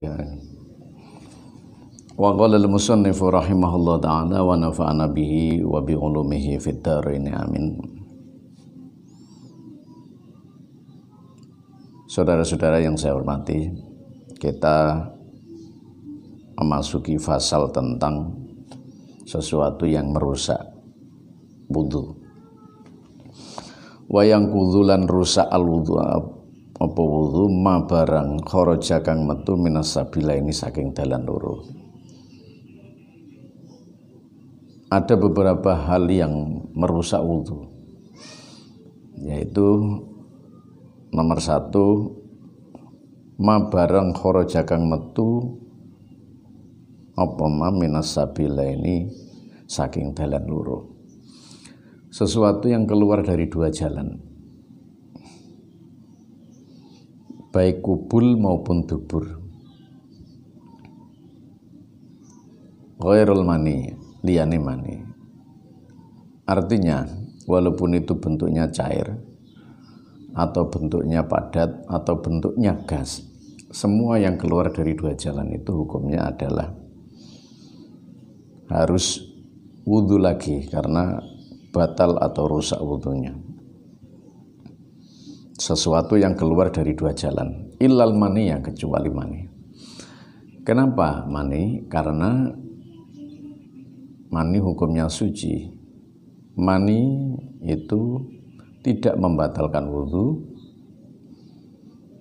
Ya. Wa qala al-musannif rahimahullah ta'ala wa nafa'ana bihi wa bi ulumihi fid dharain amin. Saudara-saudara yang saya hormati, kita memasuki fasal tentang sesuatu yang merusak wudu. Wa yang kudulan rusak al-wudu apa wudu ma barang kharaja kang metu minas sabila ini saking dalan loro. Ada beberapa hal yang merusak wudu, yaitu nomor satu, ma barang kharaja kang metu apa ma minas sabila ini saking dalan loro. Sesuatu yang keluar dari dua jalan, baik kubul maupun dubur. Ghairul mani, liyane mani. Artinya, walaupun itu bentuknya cair, atau bentuknya padat, atau bentuknya gas, semua yang keluar dari dua jalan itu hukumnya adalah harus wudu lagi, karena batal atau rusak wudunya. Sesuatu yang keluar dari dua jalan, illal mani, yang kecuali mani. Kenapa mani? Karena mani hukumnya suci. Mani itu tidak membatalkan wudu,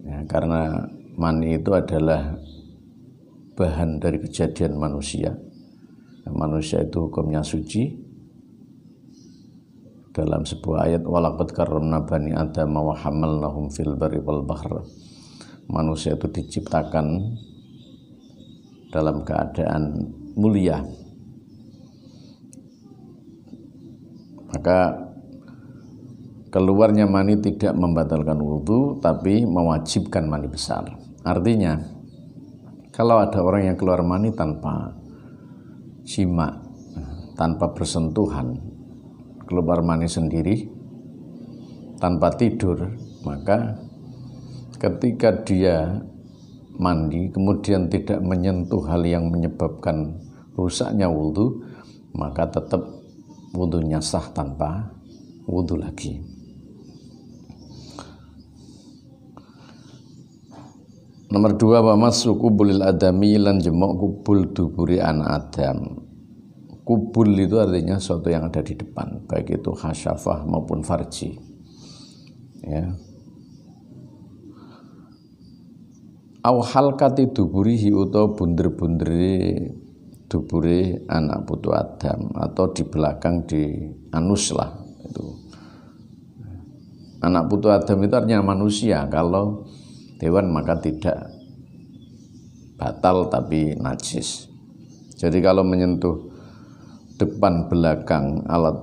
ya, karena mani itu adalah bahan dari kejadian manusia. Manusia itu hukumnya suci. Dalam sebuah ayat, walaqad karramna bani adam wa hamalnahum fil barri wal bahr. Manusia itu diciptakan dalam keadaan mulia. Maka keluarnya mani tidak membatalkan wudu, tapi mewajibkan mani besar. Artinya, kalau ada orang yang keluar mani tanpa jima, tanpa bersentuhan, keluar mani sendiri tanpa tidur, maka ketika dia mandi kemudian tidak menyentuh hal yang menyebabkan rusaknya wudu, maka tetap wudunya sah tanpa wudu lagi. Nomor 2, wa massu kubulil adami lan jemok kubul duburi anak Adam. Kubul itu artinya sesuatu yang ada di depan, baik itu hasyafah maupun farji, ya. Au halkati duburihi, utawa bunder-bunderi duburi anak putu Adam, atau di belakang di anus lah itu. Anak putu Adam itu artinya manusia. Kalau hewan maka tidak batal tapi najis. Jadi kalau menyentuh depan belakang alat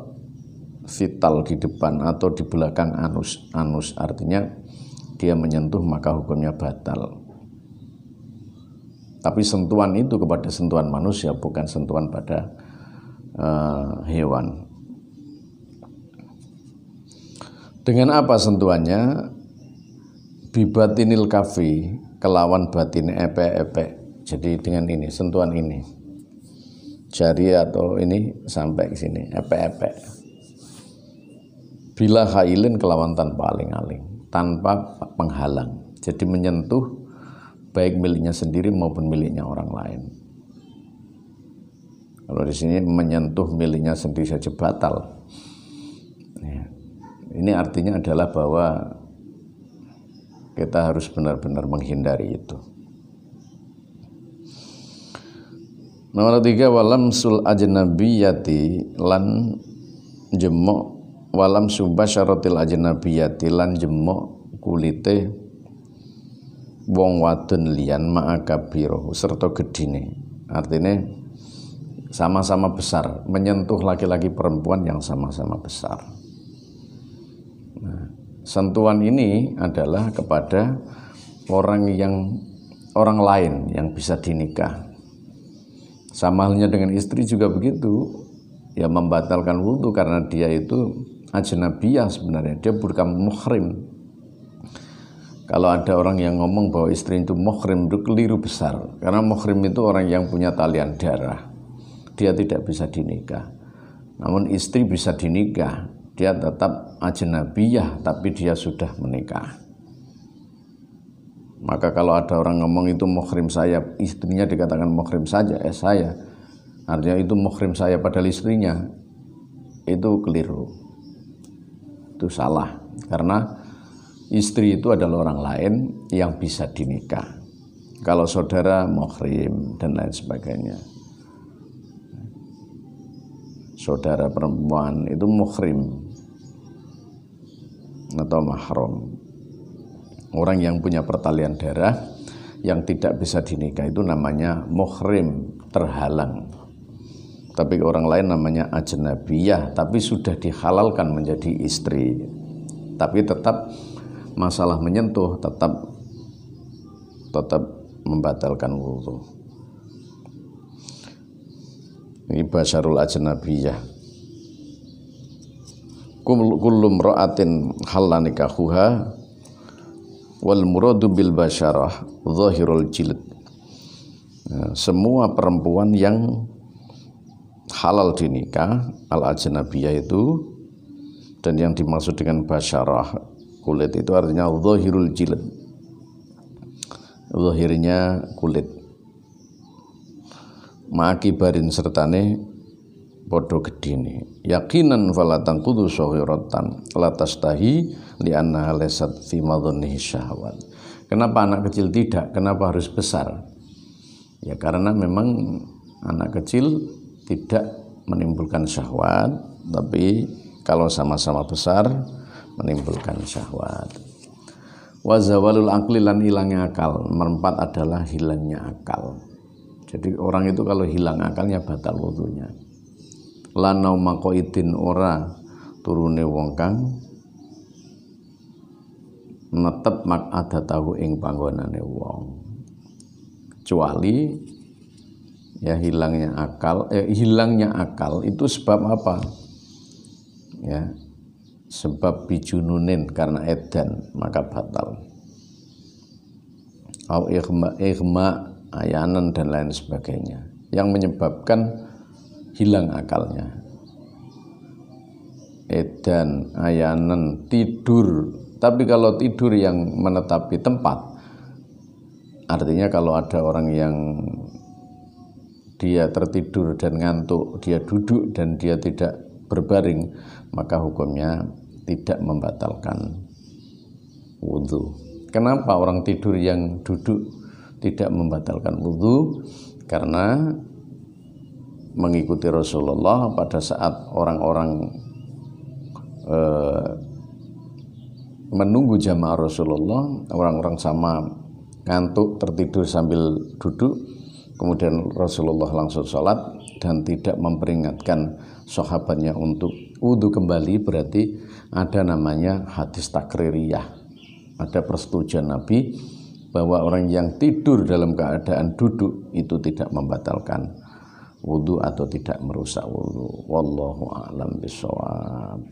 vital di depan atau di belakang anus artinya dia menyentuh maka hukumnya batal. Tapi sentuhan itu kepada sentuhan manusia, bukan sentuhan pada hewan. Dengan apa sentuhannya? Bibatinil kafi, kelawan batin epe-epe. Jadi dengan ini, sentuhan ini, jari atau ini sampai ke sini, epe-epe. Bila hailin, kelawan tanpa aling-aling, tanpa penghalang. Jadi menyentuh baik miliknya sendiri maupun miliknya orang lain. Kalau di sini menyentuh miliknya sendiri saja batal. Ya. Ini artinya adalah bahwa kita harus benar-benar menghindari itu. Nomor 3, walamsul ajnabiyati lan jemok, walam subasyaratil ajnabiyati lan jemok kulite wong wadon liyan ma'akabirohu serta gedine. Artinya sama-sama besar, menyentuh laki-laki perempuan yang sama-sama besar. Nah, sentuhan ini adalah kepada orang lain yang bisa dinikah. Sama halnya dengan istri juga begitu, ya membatalkan wudu karena dia itu ajnabiyah sebenarnya, dia bukan muhrim. Kalau ada orang yang ngomong bahwa istri itu muhrim, itu keliru besar. Karena muhrim itu orang yang punya talian darah. Dia tidak bisa dinikah. Namun istri bisa dinikah. Dia tetap ajnabiyah, tapi dia sudah menikah. Maka kalau ada orang ngomong itu muhrim saya, istrinya dikatakan muhrim saja, saya. Artinya itu muhrim saya padahal istrinya. Itu keliru. Itu salah. Karena istri itu adalah orang lain yang bisa dinikah. Kalau saudara muhrim dan lain sebagainya. Saudara perempuan itu muhrim atau mahram. Orang yang punya pertalian darah yang tidak bisa dinikah itu namanya muhrim, terhalang. Tapi orang lain namanya ajnabiyah, tapi sudah dihalalkan menjadi istri. Tapi tetap masalah menyentuh tetap membatalkan wudu. Ini basyarul ajnabiyah. Kullu imra'atin halla nikahuha wal muradu bil basyarah zahirul jilid. Semua perempuan yang halal dinikah al ajnabiyah itu, dan yang dimaksud dengan basyarah kulit itu artinya zahirul jilid, zahirnya kulit, makibarin sertane podo gedine, yakinan falatang kudu sohiratan latastahi lianna lesat fi madhonihi syahwat. Kenapa anak kecil tidak? Kenapa harus besar? Ya karena memang anak kecil tidak menimbulkan syahwat, tapi kalau sama-sama besar menimbulkan syahwat. Wa zawalul aqli lan hilangnya akal. Nomor 4 adalah hilangnya akal. Jadi orang itu kalau hilang akalnya batal wudunya. Lanau maqaidin ora turune wong kang netep mak ada tahu ing panggonane wong. Kecuali ya hilangnya akal itu sebab apa? Ya, sebab bijununin karena edan maka batal. Au ighma ayanan dan lain sebagainya yang menyebabkan hilang akalnya. Edan, ayanan, tidur. Tapi kalau tidur yang menetapi tempat, artinya kalau ada orang yang dia tertidur dan ngantuk, dia duduk dan dia tidak berbaring, maka hukumnya tidak membatalkan wudu. Kenapa orang tidur yang duduk tidak membatalkan wudu? Karena mengikuti Rasulullah pada saat orang-orang menunggu jamaah Rasulullah, orang-orang sama ngantuk tertidur sambil duduk, kemudian Rasulullah langsung sholat dan tidak memperingatkan sahabatnya untuk wudu kembali, berarti ada namanya hadis takririyah, ada persetujuan Nabi bahwa orang yang tidur dalam keadaan duduk itu tidak membatalkan wudu atau tidak merusak wudu. Wallahu a'lam bishawab.